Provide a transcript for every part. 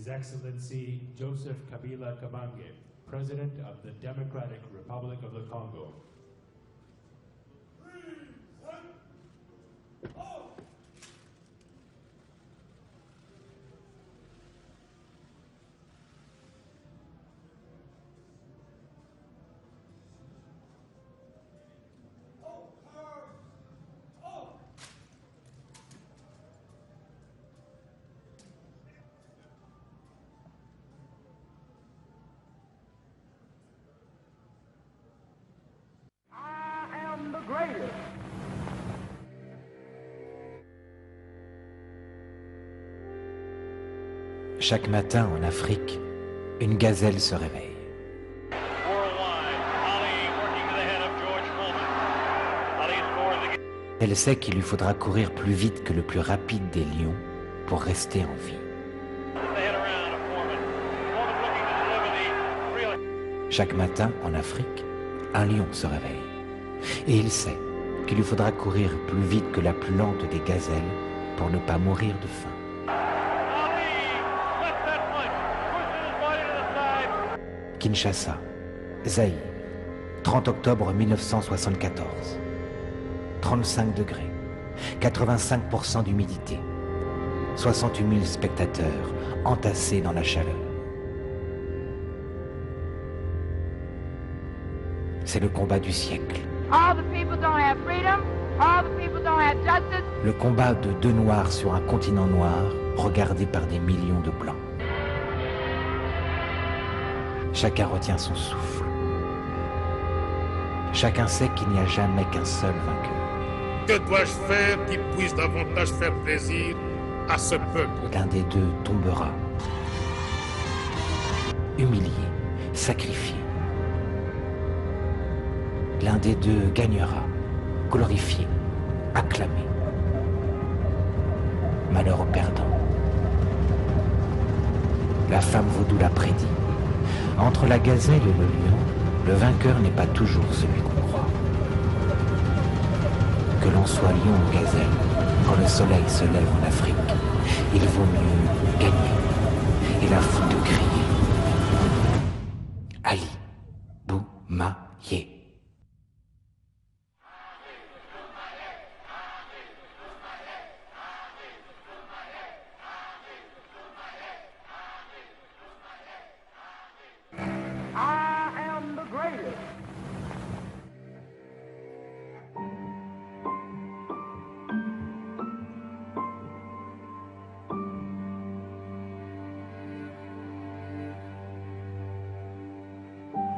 His Excellency Joseph Kabila Kabange, President of the Democratic Republic of the Congo. Chaque matin en Afrique, une gazelle se réveille. Elle sait qu'il lui faudra courir plus vite que le plus rapide des lions pour rester en vie. Chaque matin en Afrique, un lion se réveille. Et il sait qu'il lui faudra courir plus vite que la plus lente des gazelles pour ne pas mourir de faim. Kinshasa, Zaïre, 30 octobre 1974. 35 degrés, 85% d'humidité, 68 000 spectateurs entassés dans la chaleur. C'est le combat du siècle. Le combat de deux noirs sur un continent noir, regardé par des millions de blancs. Chacun retient son souffle. Chacun sait qu'il n'y a jamais qu'un seul vainqueur. Que dois-je faire qui puisse davantage faire plaisir à ce peuple? L'un des deux tombera, humilié, sacrifié. L'un des deux gagnera, glorifié, acclamé. Malheur au perdant. La femme vaudou l'a prédit. Entre la gazelle et le lion, le vainqueur n'est pas toujours celui qu'on croit. Que l'on soit lion ou gazelle, quand le soleil se lève en Afrique, il vaut mieux gagner et la foule crier. Ali Boumaye.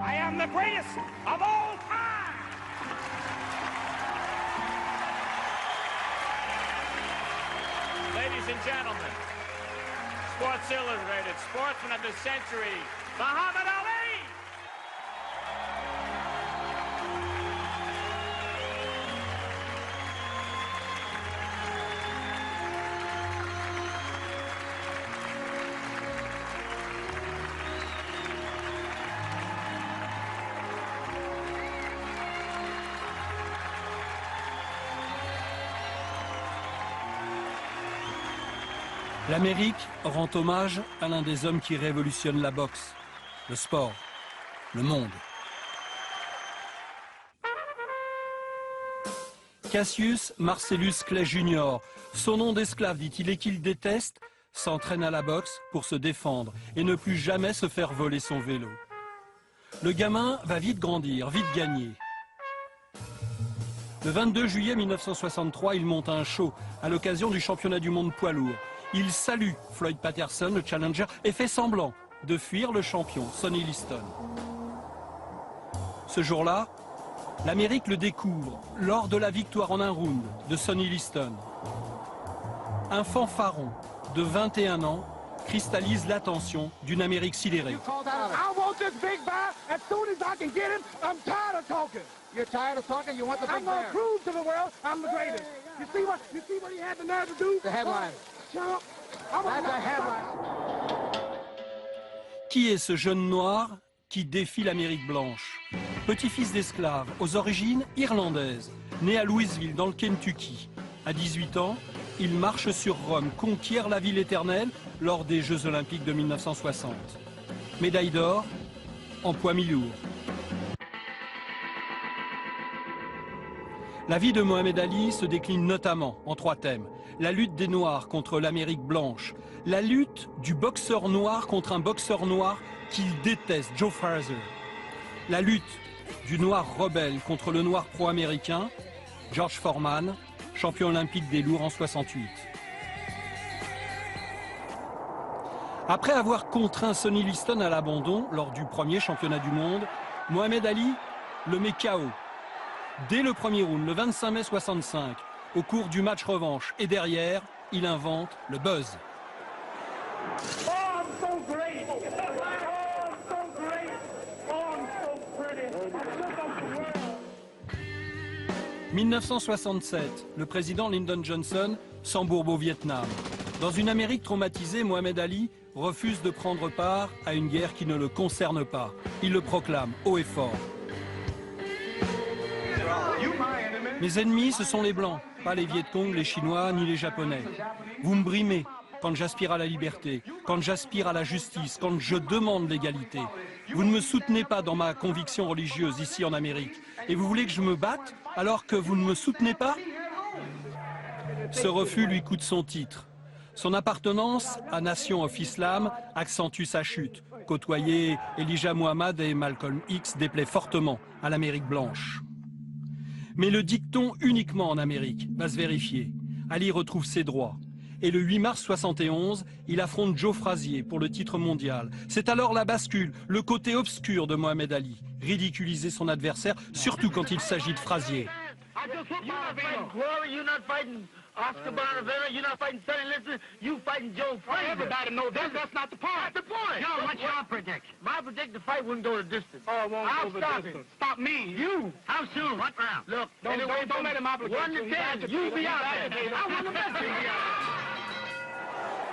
I am the greatest of all time! Ladies and gentlemen, Sports Illustrated, Sportsman of the Century, Muhammad Ali! L'Amérique rend hommage à l'un des hommes qui révolutionne la boxe, le sport, le monde. Cassius Marcellus Clay Jr., son nom d'esclave, dit-il, et qu'il déteste, s'entraîne à la boxe pour se défendre et ne plus jamais se faire voler son vélo. Le gamin va vite grandir, vite gagner. Le 22 juillet 1963, il monte un show à l'occasion du championnat du monde poids lourd. Il salue Floyd Patterson, le challenger, et fait semblant de fuir le champion, Sonny Liston. Ce jour-là, l'Amérique le découvre lors de la victoire en un round de Sonny Liston. Un fanfaron de 21 ans cristallise l'attention d'une Amérique sidérée. Qui est ce jeune noir qui défie l'Amérique blanche? Petit-fils d'esclaves, aux origines irlandaises, né à Louisville, dans le Kentucky. À 18 ans, il marche sur Rome, conquiert la ville éternelle lors des Jeux Olympiques de 1960. Médaille d'or en poids mi-lourd. La vie de Mohamed Ali se décline notamment en 3 thèmes. La lutte des Noirs contre l'Amérique blanche, la lutte du boxeur noir contre un boxeur noir qu'il déteste, Joe Frazier, la lutte du noir rebelle contre le noir pro-américain, George Foreman, champion olympique des lourds en 68. Après avoir contraint Sonny Liston à l'abandon lors du premier championnat du monde, Mohamed Ali le met KO. Dès le premier round, le 25 mai 65, au cours du match revanche. Et derrière, il invente le buzz. Oh, I'm so great! Oh, I'm so great! Oh, I'm so pretty! I took up the world! 1967, le président Lyndon Johnson s'embourbe au Vietnam. Dans une Amérique traumatisée, Mohamed Ali refuse de prendre part à une guerre qui ne le concerne pas. Il le proclame haut et fort. Mes ennemis, ce sont les Blancs, pas les Viet Cong, les Chinois, ni les Japonais. Vous me brimez quand j'aspire à la liberté, quand j'aspire à la justice, quand je demande l'égalité. Vous ne me soutenez pas dans ma conviction religieuse ici en Amérique. Et vous voulez que je me batte alors que vous ne me soutenez pas? Ce refus lui coûte son titre. Son appartenance à Nation of Islam accentue sa chute. Côtoyer Elijah Muhammad et Malcolm X déplaît fortement à l'Amérique blanche. Mais le dicton uniquement en Amérique va se vérifier. Ali retrouve ses droits. Et le 8 mars 71, il affronte Joe Frazier pour le titre mondial. C'est alors la bascule, le côté obscur de Mohamed Ali. Ridiculiser son adversaire, surtout quand il s'agit de Frazier. Oscar Bonavera, you're not fighting Sonny Liston, you fighting Joe Frazier. Everybody knows that. That's not the point. That's the point. John, what's your prediction? My prediction, the fight wouldn't go the distance. Oh, it won't go the distance. Stop me. You. How soon? What round? Look, don't let him obligate. 1 to 10, you be out there. I want the best of you.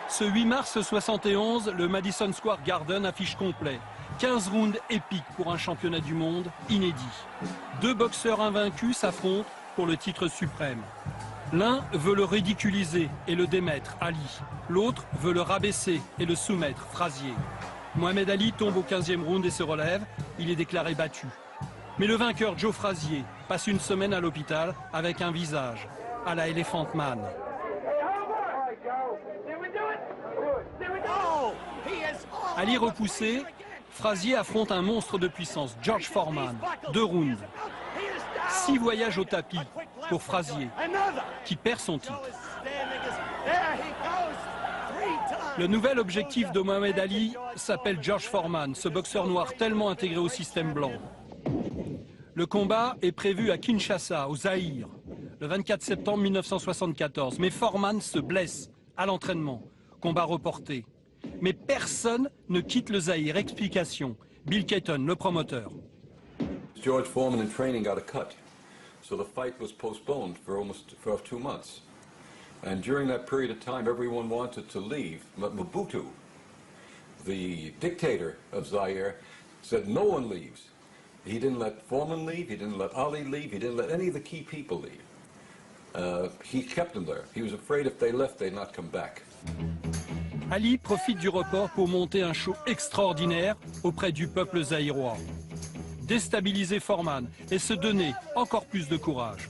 Ce 8 mars 71, le Madison Square Garden affiche complet. 15 rounds épiques pour un championnat du monde inédit. 2 boxeurs invaincus s'affrontent pour le titre suprême. L'un veut le ridiculiser et le démettre, Ali. L'autre veut le rabaisser et le soumettre, Frazier. Mohamed Ali tombe au 15e round et se relève. Il est déclaré battu. Mais le vainqueur, Joe Frazier, passe une semaine à l'hôpital avec un visage à la Elephant Man. Ali repoussé, Frazier affronte un monstre de puissance, George Foreman. 2 rounds. 6 voyages au tapis pour Frazier, qui perd son titre. Le nouvel objectif de Mohamed Ali s'appelle George Foreman, ce boxeur noir tellement intégré au système blanc. Le combat est prévu à Kinshasa, au Zaïre, le 24 septembre 1974. Mais Foreman se blesse à l'entraînement. Combat reporté. Mais personne ne quitte le Zaïre. Explication. Bill Cayton, le promoteur. George Foreman in training got a cut, so the fight was postponed for 2 months. And during that period of time, everyone wanted to leave. But Mobutu, the dictator of Zaire, said no one leaves. He didn't let Foreman leave, he didn't let Ali leave, he didn't let any of the key people leave. He kept them there. He was afraid if they left, they'd not come back. Ali profite du report pour monter un show extraordinaire auprès du peuple zaïrois. Déstabiliser Foreman et se donner encore plus de courage.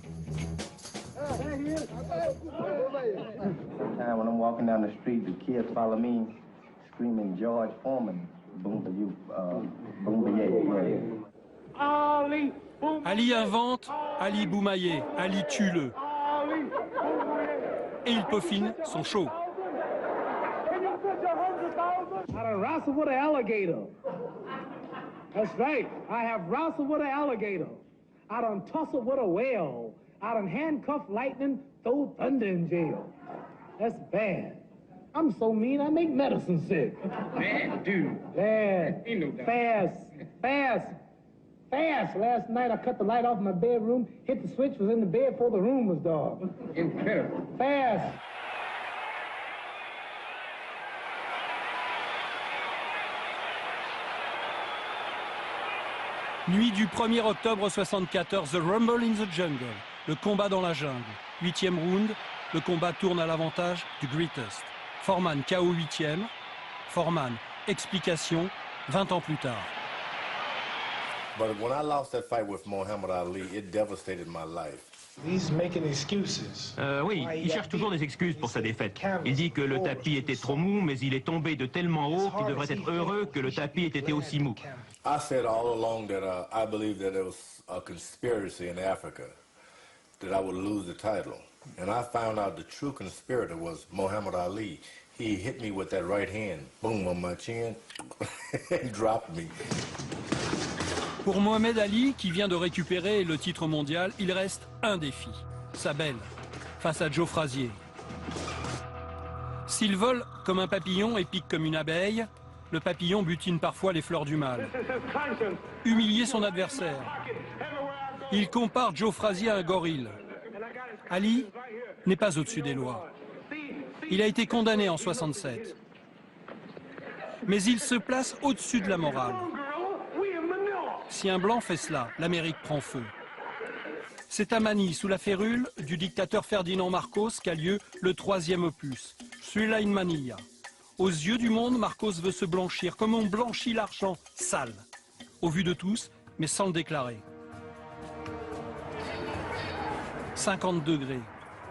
When I'm walking down the street, the kids follow me, screaming George Foreman, boom for you, boom for you. Ali invente, Ali Boumaillé, Ali tue-le. Et il peaufine son show. I done wrestled with an alligator. That's right. I have wrestled with an alligator. I done tussled with a whale. I done handcuffed lightning, throw thunder in jail. That's bad. I'm so mean, I make medicine sick. Man, dude. Bad. Ain't no doubt. Fast. Last night I cut the light off in my bedroom, hit the switch, was in the bed before the room was dark. Incredible. Fast. Nuit du 1er octobre 74, The Rumble in the Jungle, le combat dans la jungle. 8e round, le combat tourne à l'avantage du greatest. Foreman KO 8e. Foreman, explication 20 ans plus tard. But when I lost that fight with Muhammad Ali, it devastated my life. Oui, il cherche toujours des excuses pour sa défaite. Il dit que le tapis était trop mou, mais il est tombé de tellement haut qu'il devrait être heureux que le tapis ait été aussi mou. I said all along that I believed that there was a conspiracy in Africa, that I would lose the title. And I found out the true conspirator was Muhammad Ali. He hit me with that right hand, boom, on my chin, and dropped me. Pour Mohamed Ali, qui vient de récupérer le titre mondial, il reste un défi, sa belle, face à Joe Frazier. S'il vole comme un papillon et pique comme une abeille, le papillon butine parfois les fleurs du mal. Humilier son adversaire. Il compare Joe Frazier à un gorille. Ali n'est pas au-dessus des lois. Il a été condamné en 67. Mais il se place au-dessus de la morale. Si un blanc fait cela, l'Amérique prend feu. C'est à Manille, sous la férule du dictateur Ferdinand Marcos, qu'a lieu le 3e opus, Thriller in Manilla. Aux yeux du monde, Marcos veut se blanchir, comme on blanchit l'argent sale, au vu de tous, mais sans le déclarer. 50 degrés.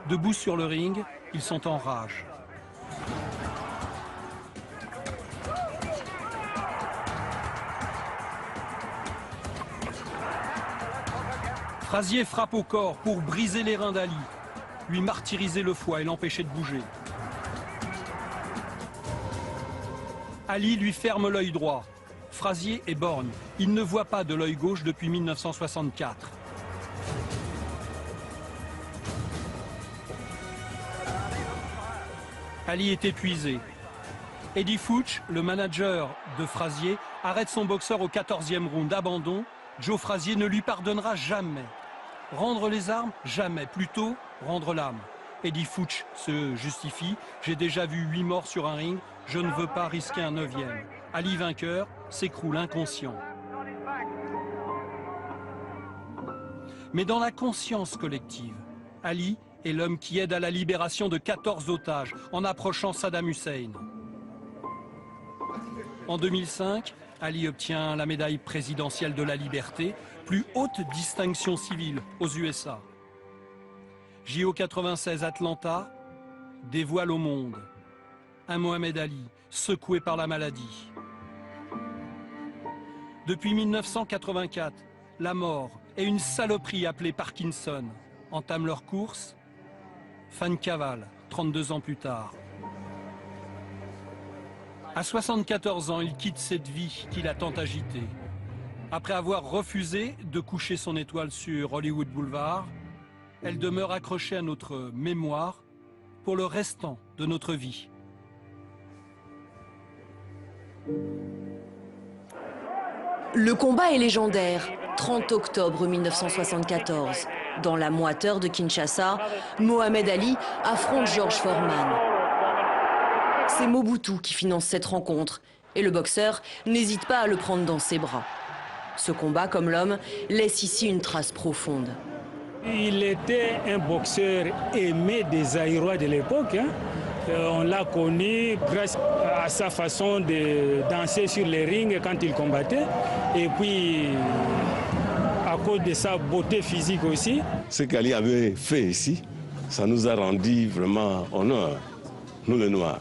Debout sur le ring, ils sont en rage. Frazier frappe au corps pour briser les reins d'Ali, lui martyriser le foie et l'empêcher de bouger. Ali lui ferme l'œil droit. Frazier est borgne. Il ne voit pas de l'œil gauche depuis 1964. Ali est épuisé. Eddie Fuchs, le manager de Frazier, arrête son boxeur au 14e round. Abandon. Joe Frazier ne lui pardonnera jamais. Rendre les armes, jamais. Plutôt, rendre l'âme. Eddie Fuchs se justifie. J'ai déjà vu 8 morts sur un ring. Je ne veux pas risquer un 9e. Ali vainqueur s'écroule inconscient. Mais dans la conscience collective, Ali est l'homme qui aide à la libération de 14 otages en approchant Saddam Hussein. En 2005, Ali obtient la médaille présidentielle de la liberté, plus haute distinction civile aux USA. JO 96 Atlanta dévoile au monde un Mohamed Ali secoué par la maladie. Depuis 1984, la mort et une saloperie appelée Parkinson entament leur course. Fin de cavale, 32 ans plus tard. À 74 ans, il quitte cette vie qui l'a tant agité. Après avoir refusé de coucher son étoile sur Hollywood Boulevard, elle demeure accrochée à notre mémoire pour le restant de notre vie. Le combat est légendaire. 30 octobre 1974. Dans la moiteur de Kinshasa, Mohamed Ali affronte George Foreman. C'est Mobutu qui finance cette rencontre et le boxeur n'hésite pas à le prendre dans ses bras. Ce combat, comme l'homme, laisse ici une trace profonde. Il était un boxeur aimé des Aïrois de l'époque. On l'a connu grâce à sa façon de danser sur les rings quand il combattait. Et puis, à cause de sa beauté physique aussi. Ce qu'Ali avait fait ici, ça nous a rendu vraiment honneur, nous les Noirs.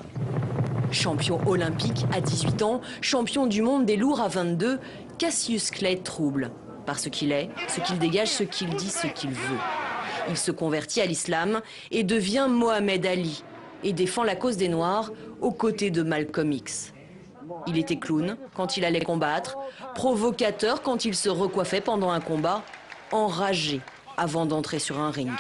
Champion olympique à 18 ans, champion du monde des lourds à 22, Cassius Clay trouble. Par ce qu'il est, ce qu'il dégage, ce qu'il dit, ce qu'il veut. Il se convertit à l'islam et devient Mohamed Ali et défend la cause des Noirs aux côtés de Malcolm X. Il était clown quand il allait combattre, provocateur quand il se recoiffait pendant un combat, enragé avant d'entrer sur un ring.